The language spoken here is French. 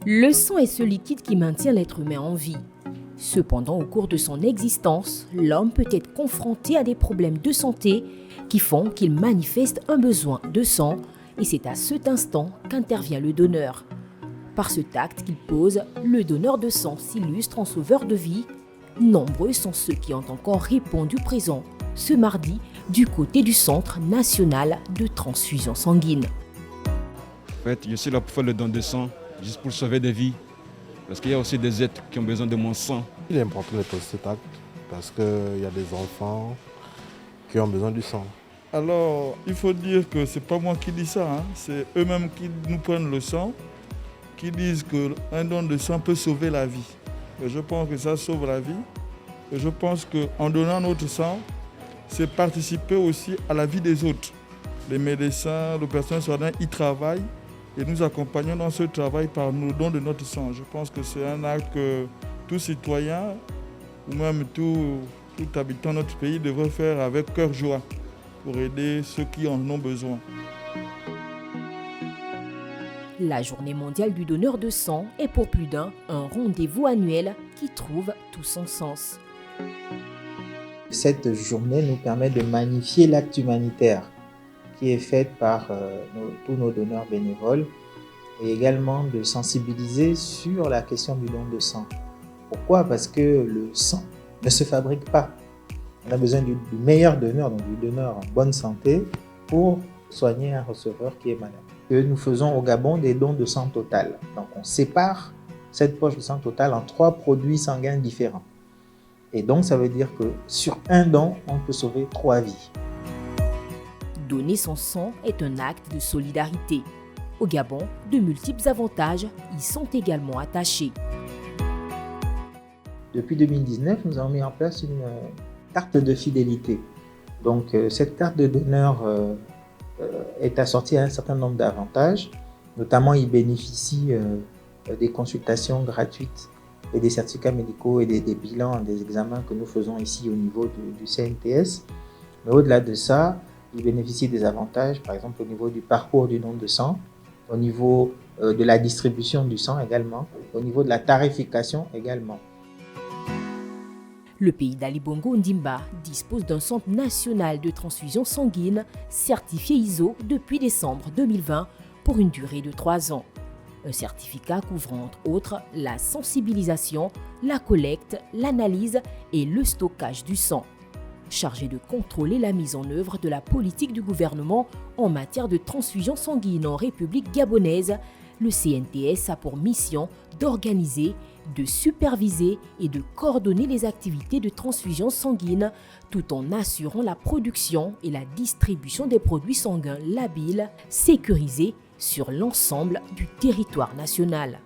Le sang est ce liquide qui maintient l'être humain en vie. Cependant, au cours de son existence, l'homme peut être confronté à des problèmes de santé qui font qu'il manifeste un besoin de sang et c'est à cet instant qu'intervient le donneur. Par cet acte qu'il pose, le donneur de sang s'illustre en sauveur de vie. Nombreux sont ceux qui ont encore répondu présent ce mardi du côté du Centre national de transfusion sanguine. En fait, je suis là pour faire le don de sang, juste pour sauver des vies. Parce qu'il y a aussi des êtres qui ont besoin de mon sang. Il est important de poser cet acte parce qu'il y a des enfants qui ont besoin du sang. Alors, il faut dire que ce n'est pas moi qui dis ça, c'est eux-mêmes qui nous prennent le sang, qui disent qu'un don de sang peut sauver la vie. Et je pense que ça sauve la vie. Et je pense qu'en donnant notre sang, c'est participer aussi à la vie des autres. Les médecins, les personnels soignants, ils travaillent et nous accompagnons dans ce travail par nos dons de notre sang. Je pense que c'est un acte que tout citoyen ou même tout habitant de notre pays devrait faire avec cœur joie pour aider ceux qui en ont besoin. La Journée mondiale du donneur de sang est pour plus d'un un rendez-vous annuel qui trouve tout son sens. Cette journée nous permet de magnifier l'acte humanitaire qui est fait par tous nos donneurs bénévoles et également de sensibiliser sur la question du don de sang. Pourquoi ? Parce que le sang ne se fabrique pas. On a besoin du meilleur donneur, donc du donneur en bonne santé pour soigner un receveur qui est malade. Que nous faisons au Gabon des dons de sang total. Donc on sépare cette poche de sang total en 3 produits sanguins différents. Et donc ça veut dire que sur un don, on peut sauver 3 vies. Donner son sang est un acte de solidarité. Au Gabon, de multiples avantages y sont également attachés. Depuis 2019, nous avons mis en place une carte de fidélité. Donc cette carte de donneur est assortie à un certain nombre d'avantages. Notamment, il bénéficie des consultations gratuites et des certificats médicaux et des bilans, des examens que nous faisons ici au niveau du CNTS. Mais au-delà de ça, il bénéficie des avantages, par exemple au niveau du parcours du don de sang, au niveau de la distribution du sang également, au niveau de la tarification également. Le pays d'Ali Bongo Ndimba dispose d'un centre national de transfusion sanguine certifié ISO depuis décembre 2020 pour une durée de 3 ans. Un certificat couvrant entre autres la sensibilisation, la collecte, l'analyse et le stockage du sang. Chargé de contrôler la mise en œuvre de la politique du gouvernement en matière de transfusion sanguine en République gabonaise, le CNTS a pour mission d'organiser, de superviser et de coordonner les activités de transfusion sanguine tout en assurant la production et la distribution des produits sanguins labiles sécurisés sur l'ensemble du territoire national.